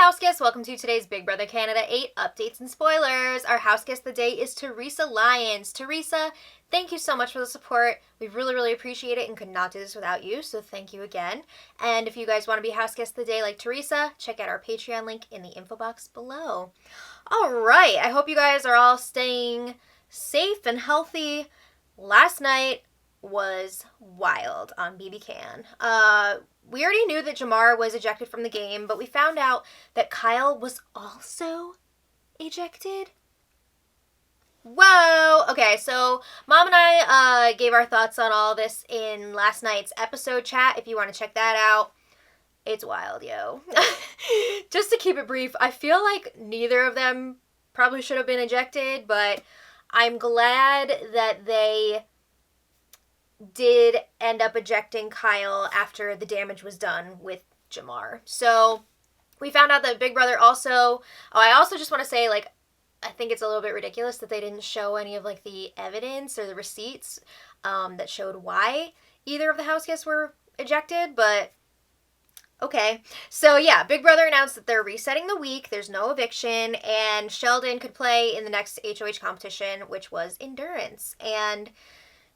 house guests, welcome to today's Big Brother Canada 8 updates and spoilers. Our house guest of the day is Teresa Lyons. Teresa, thank you so much for the support. We really appreciate it and could not do this without you, so thank you again. And if you guys want to be house guest of the day like Teresa, check out our Patreon link in the info box below. Alright, I hope you guys are all staying safe and healthy. Last night was wild on bbcan. We already knew that Jamar was ejected from the game, but we found out that Kyle was also ejected. Whoa! Okay, so Mom and I gave our thoughts on all this in last night's episode chat. If you want to check that out, it's wild, yo. Just to keep it brief, I feel like neither of them probably should have been ejected, but I'm glad that they did end up ejecting Kyle after the damage was done with Jamar. So we found out that Big Brother also... I also just want to say, like, I think it's a little bit ridiculous that they didn't show any of, like, the evidence or the receipts that showed why either of the house guests were ejected, but okay. So yeah, Big Brother announced that they're resetting the week, there's no eviction, and Sheldon could play in the next HOH competition, which was endurance. And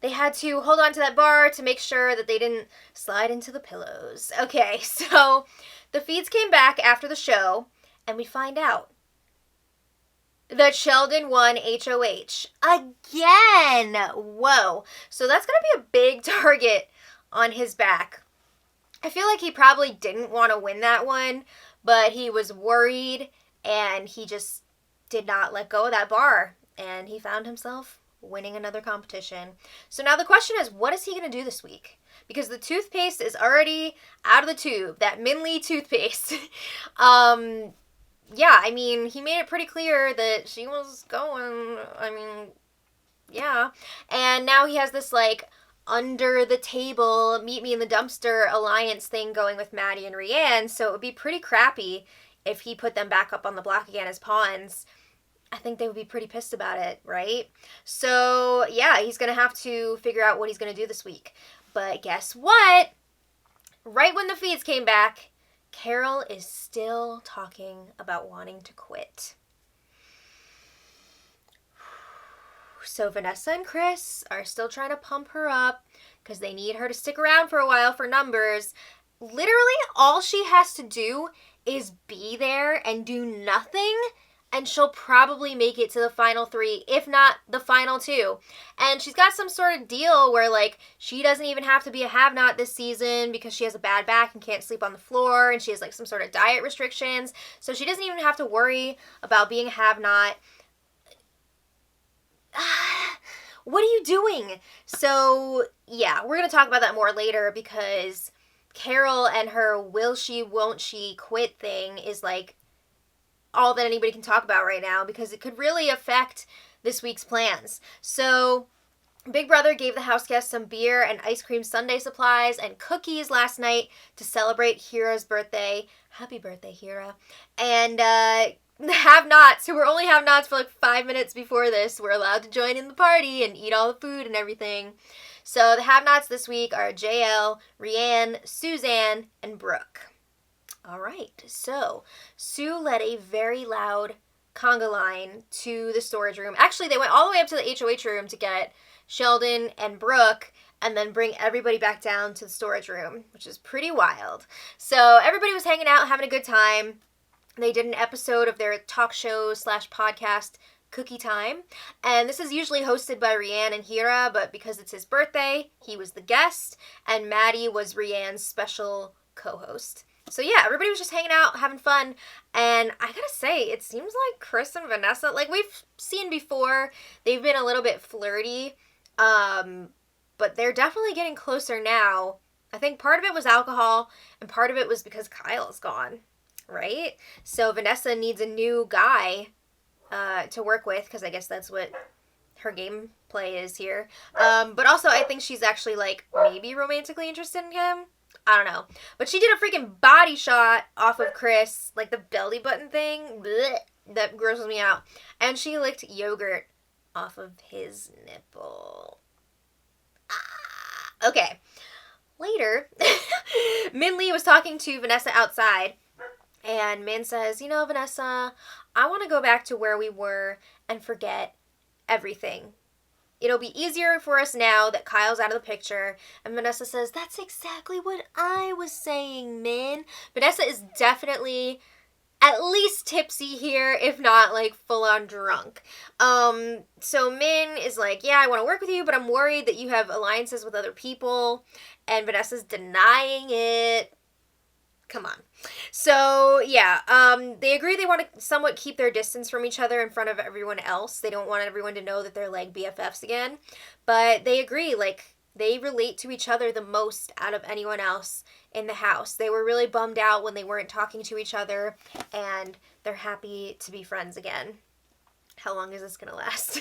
they had to hold on to that bar to make sure that they didn't slide into the pillows. Okay, so the feeds came back after the show, and we find out that Sheldon won HOH. Again! Whoa. So that's going to be a big target on his back. I feel like he probably didn't want to win that one, but he was worried, and he just did not let go of that bar, and he found himself winning another competition. So now the question is, what is he going to do this week? Because the toothpaste is already out of the tube. That Minh-Ly toothpaste. Yeah, I mean, he made it pretty clear that she was going. I mean, yeah. And now he has this, like, under the table, meet me in the dumpster alliance thing going with Maddie and Rianne. So it would be pretty crappy if he put them back up on the block again as pawns. I think they would be pretty pissed about it, right? So, yeah, he's going to have to figure out what he's going to do this week. But guess what? Right when the feeds came back, Carol is still talking about wanting to quit. So Vanessa and Chris are still trying to pump her up because they need her to stick around for a while for numbers. Literally, all she has to do is be there and do nothing, and she'll probably make it to the final 3, if not the final 2. And she's got some sort of deal where, like, she doesn't even have to be a have-not this season because she has a bad back and can't sleep on the floor, and she has, like, some sort of diet restrictions. So she doesn't even have to worry about being a have-not. What are you doing? So, yeah, we're going to talk about that more later because Carol and her will she, won't she quit thing is, like, all that anybody can talk about right now because it could really affect this week's plans. So Big Brother gave the house guests some beer and ice cream sundae supplies and cookies last night to celebrate Hira's birthday. Happy birthday, Hira. And the have-nots, who were only have-nots for like 5 minutes before this, were allowed to join in the party and eat all the food and everything. So the have-nots this week are JL, Rianne, Suzanne, and Brooke. All right, so Sue led a very loud conga line to the storage room. Actually, they went all the way up to the HOH room to get Sheldon and Brooke and then bring everybody back down to the storage room, which is pretty wild. So everybody was hanging out, having a good time. They did an episode of their talk show / podcast, Cookie Time. And this is usually hosted by Rianne and Hira, but because it's his birthday, he was the guest, and Maddie was Rianne's special co-host. So yeah, everybody was just hanging out, having fun, and I gotta say, it seems like Chris and Vanessa, like we've seen before, they've been a little bit flirty, but they're definitely getting closer now. I think part of it was alcohol, and part of it was because Kyle's gone, right? So Vanessa needs a new guy to work with, because I guess that's what her gameplay is here. But also, I think she's actually, like, maybe romantically interested in him. I don't know. But she did a freaking body shot off of Chris, like the belly button thing. Blech, that grosses me out. And she licked yogurt off of his nipple. Okay. Later, Minh-Ly was talking to Vanessa outside, And Min says, Vanessa, I want to go back to where we were and forget everything. It'll be easier for us now that Kyle's out of the picture. And Vanessa says, that's exactly what I was saying, Min. Vanessa is definitely at least tipsy here, if not like full on drunk. So Min is like, yeah, I want to work with you, but I'm worried that you have alliances with other people. And Vanessa's denying it. Come on. So, yeah, they agree they want to somewhat keep their distance from each other in front of everyone else. They don't want everyone to know that they're, like, BFFs again. But they agree, like, they relate to each other the most out of anyone else in the house. They were really bummed out when they weren't talking to each other, and they're happy to be friends again. How long is this going to last?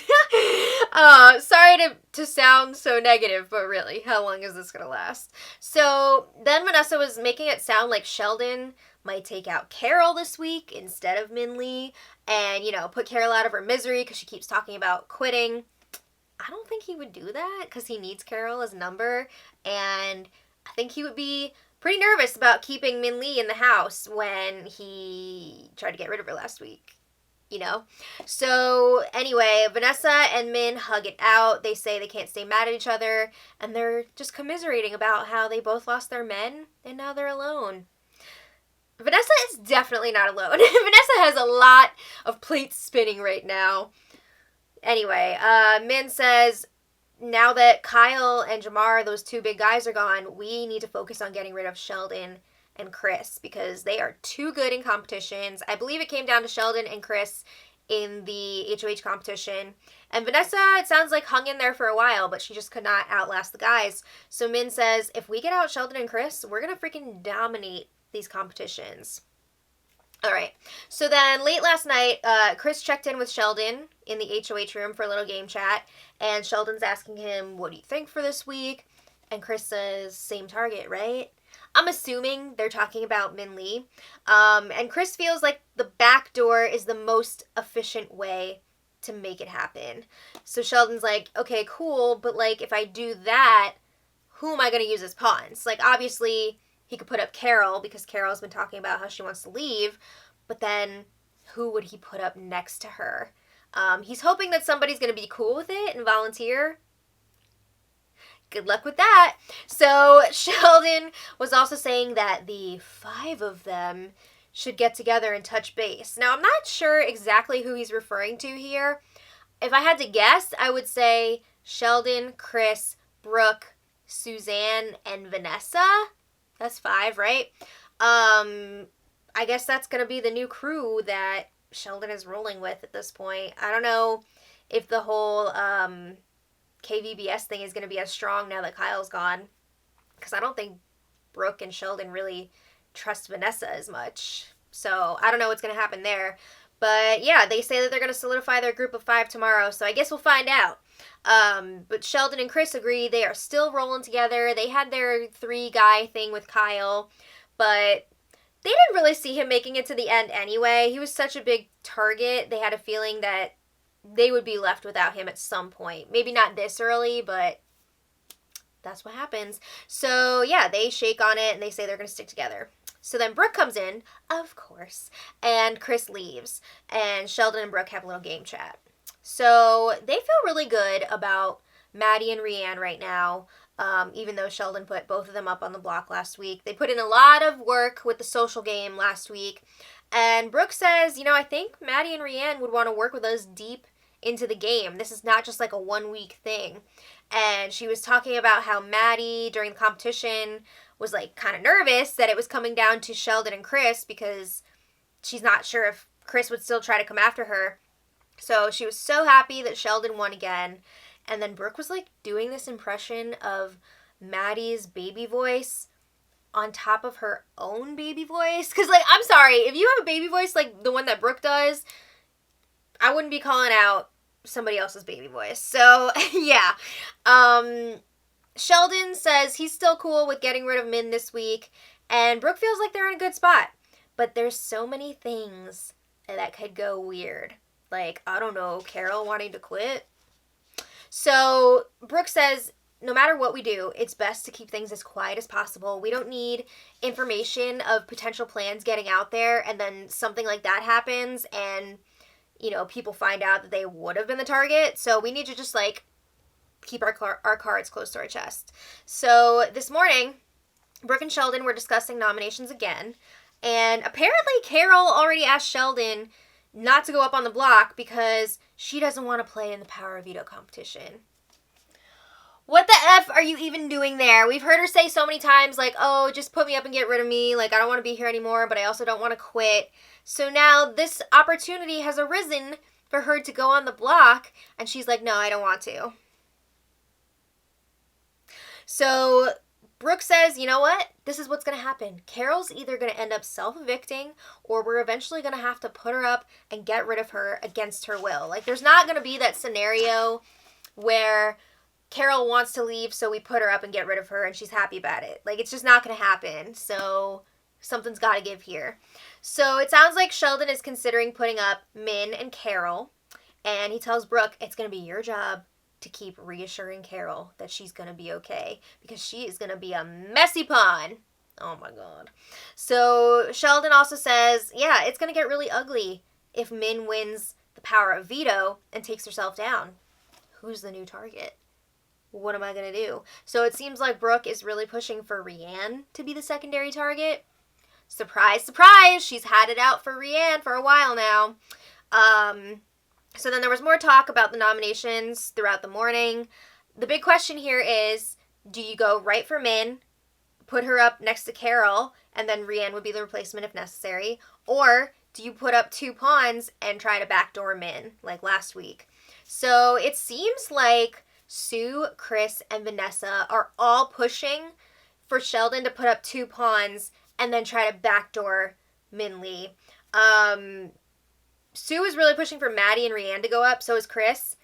Sorry to sound so negative, but really, how long is this going to last? So then Vanessa was making it sound like Sheldon might take out Carol this week instead of Minh-Ly and, put Carol out of her misery because she keeps talking about quitting. I don't think he would do that because he needs Carol as a number, and I think he would be pretty nervous about keeping Minh-Ly in the house when he tried to get rid of her last week. So anyway, Vanessa and Min hug it out. They say they can't stay mad at each other, and they're just commiserating about how they both lost their men, and now they're alone. Vanessa is definitely not alone. Vanessa has a lot of plates spinning right now. Anyway, Min says, now that Kyle and Jamar, those two big guys, are gone, we need to focus on getting rid of Sheldon and Chris because they are too good in competitions. I believe it came down to Sheldon and Chris in the HOH competition. And Vanessa, it sounds like, hung in there for a while, but she just could not outlast the guys. So Min says, if we get out Sheldon and Chris, we're going to freaking dominate these competitions. All right. So then late last night, Chris checked in with Sheldon in the HOH room for a little game chat. And Sheldon's asking him, what do you think for this week? And Chris says, same target, right? I'm assuming they're talking about Minh-Ly. And Chris feels like the back door is the most efficient way to make it happen. So Sheldon's like, okay, cool, but like if I do that, who am I going to use as pawns? Like obviously he could put up Carol because Carol's been talking about how she wants to leave, but then who would he put up next to her? He's hoping that somebody's going to be cool with it and volunteer. Good luck with that. So Sheldon was also saying that the 5 of them should get together and touch base. Now, I'm not sure exactly who he's referring to here. If I had to guess, I would say Sheldon, Chris, Brooke, Suzanne, and Vanessa. That's 5, right? I guess that's going to be the new crew that Sheldon is rolling with at this point. I don't know if the whole KVBS thing is going to be as strong now that Kyle's gone, because I don't think Brooke and Sheldon really trust Vanessa as much. So I don't know what's going to happen there. But yeah, they say that they're going to solidify their group of 5 tomorrow, so I guess we'll find out. But Sheldon and Chris agree they are still rolling together. They had their 3-guy thing with Kyle, but they didn't really see him making it to the end anyway. He was such a big target. They had a feeling that they would be left without him at some point. Maybe not this early, but that's what happens. So yeah, they shake on it and they say they're going to stick together. So then Brooke comes in, of course, and Chris leaves. And Sheldon and Brooke have a little game chat. So they feel really good about Maddie and Rhiannon right now, even though Sheldon put both of them up on the block last week. They put in a lot of work with the social game last week. And Brooke says, I think Maddie and Rhiannon would want to work with us deep into the game. This is not just like a 1-week thing. And she was talking about how Maddie, during the competition, was like kind of nervous that it was coming down to Sheldon and Chris because she's not sure if Chris would still try to come after her. So she was so happy that Sheldon won again. And then Brooke was like doing this impression of Maddie's baby voice on top of her own baby voice. Because, like, I'm sorry, if you have a baby voice like the one that Brooke does, I wouldn't be calling out somebody else's baby voice. So, yeah. Sheldon says he's still cool with getting rid of Min this week, and Brooke feels like they're in a good spot. But there's so many things that could go weird. Like, I don't know, Carol wanting to quit. So, Brooke says no matter what we do, it's best to keep things as quiet as possible. We don't need information of potential plans getting out there and then something like that happens and, people find out that they would have been the target. So we need to just, keep our cards close to our chest. So this morning, Brooke and Sheldon were discussing nominations again. And apparently Carol already asked Sheldon not to go up on the block because she doesn't want to play in the Power of Veto competition. What the F are you even doing there? We've heard her say so many times, oh, just put me up and get rid of me. I don't want to be here anymore, but I also don't want to quit. So now this opportunity has arisen for her to go on the block, and she's like, no, I don't want to. So Brooke says, you know what? This is what's going to happen. Carol's either going to end up self-evicting, or we're eventually going to have to put her up and get rid of her against her will. There's not going to be that scenario where Carol wants to leave, so we put her up and get rid of her, and she's happy about it. It's just not going to happen. So something's got to give here. So it sounds like Sheldon is considering putting up Min and Carol, and he tells Brooke it's going to be your job to keep reassuring Carol that she's going to be okay, because she is going to be a messy pawn. Oh my God. So Sheldon also says, yeah, it's going to get really ugly if Min wins the Power of Veto and takes herself down. Who's the new target? What am I going to do? So it seems like Brooke is really pushing for Rhiann to be the secondary target. Surprise, surprise! She's had it out for Rhiann for a while now. So then there was more talk about the nominations throughout the morning. The big question here is, do you go right for Min, put her up next to Carol, and then Rhiann would be the replacement if necessary? Or do you put up 2 pawns and try to backdoor Min, like last week? So it seems like Sue, Chris, and Vanessa are all pushing for Sheldon to put up 2 pawns and then try to backdoor Minh-Ly. Sue is really pushing for Maddie and Rhiann to go up, so is Chris.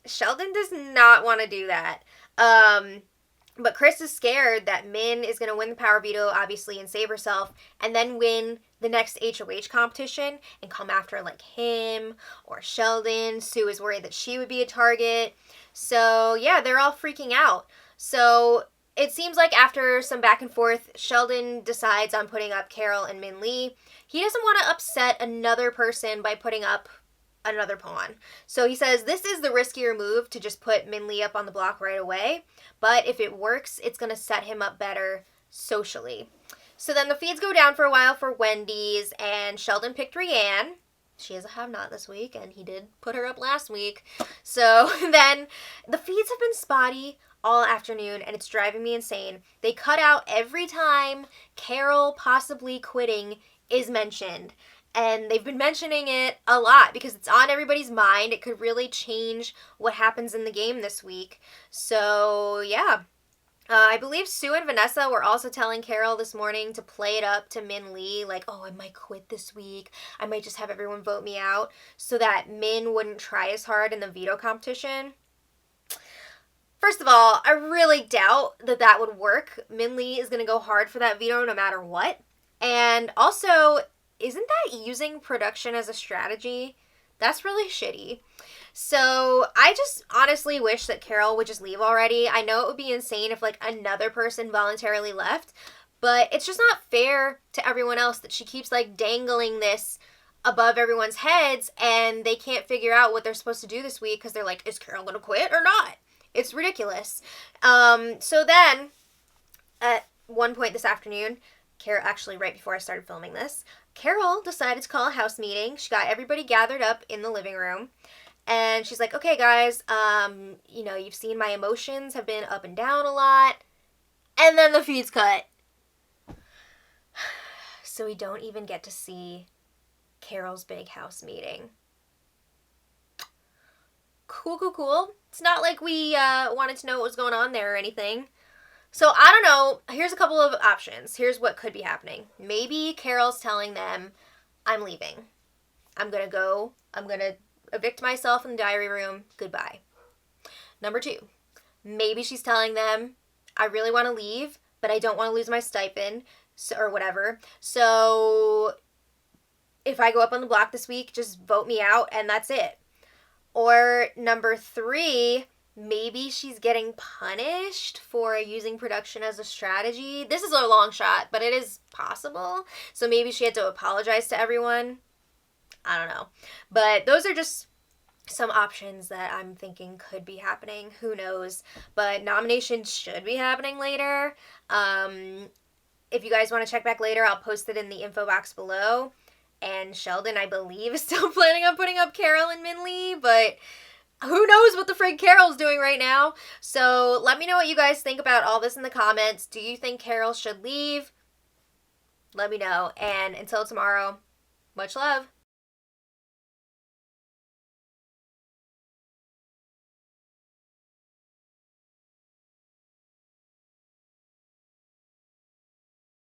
Sheldon does not want to do that. But Chris is scared that Min is going to win the Power Veto, obviously, and save herself, and then win the next HOH competition and come after, him or Sheldon. Sue is worried that she would be a target. So, yeah, they're all freaking out. So, it seems like after some back and forth, Sheldon decides on putting up Carol and Minh-Ly. He doesn't want to upset another person by putting up another pawn. So he says this is the riskier move to just put Minh-Ly up on the block right away. But if it works, it's going to set him up better socially. So then the feeds go down for a while for Wendy's, and Sheldon picked Rhiann. She is a have-not this week, and he did put her up last week. So then the feeds have been spotty all afternoon, and it's driving me insane. They cut out every time Carol possibly quitting is mentioned. And they've been mentioning it a lot because it's on everybody's mind. It could really change what happens in the game this week. So, yeah. I believe Sue and Vanessa were also telling Carol this morning to play it up to Minh-Ly, oh, I might quit this week. I might just have everyone vote me out so that Min wouldn't try as hard in the veto competition. First of all, I really doubt that would work. Minh-Ly is going to go hard for that veto no matter what. And also, isn't that using production as a strategy? That's really shitty. So I just honestly wish that Carol would just leave already. I know it would be insane if another person voluntarily left, but it's just not fair to everyone else that she keeps dangling this above everyone's heads and they can't figure out what they're supposed to do this week because they're like, is Carol going to quit or not? It's ridiculous. So then at one point this afternoon, Carol, actually right before I started filming this, Carol decided to call a house meeting. She got everybody gathered up in the living room. And she's like, okay, guys, you've seen my emotions have been up and down a lot. And then the feed's cut. So we don't even get to see Carol's big house meeting. Cool. It's not like we wanted to know what was going on there or anything. So I don't know. Here's a couple of options. Here's what could be happening. Maybe Carol's telling them, I'm leaving. I'm going to go. I'm going to evict myself in the diary room. Goodbye. Number 2, maybe she's telling them, I really want to leave, but I don't want to lose my stipend or whatever. So if I go up on the block this week, just vote me out and that's it. Or number 3, maybe she's getting punished for using production as a strategy. This is a long shot, but it is possible. So maybe she had to apologize to everyone. I don't know. But those are just some options that I'm thinking could be happening. Who knows? But nominations should be happening later. If you guys want to check back later, I'll post it in the info box below. And Sheldon, I believe, is still planning on putting up Carol and Minh-Ly, but who knows what the frig Carol's doing right now. So let me know what you guys think about all this in the comments. Do you think Carol should leave? Let me know. And until tomorrow, much love.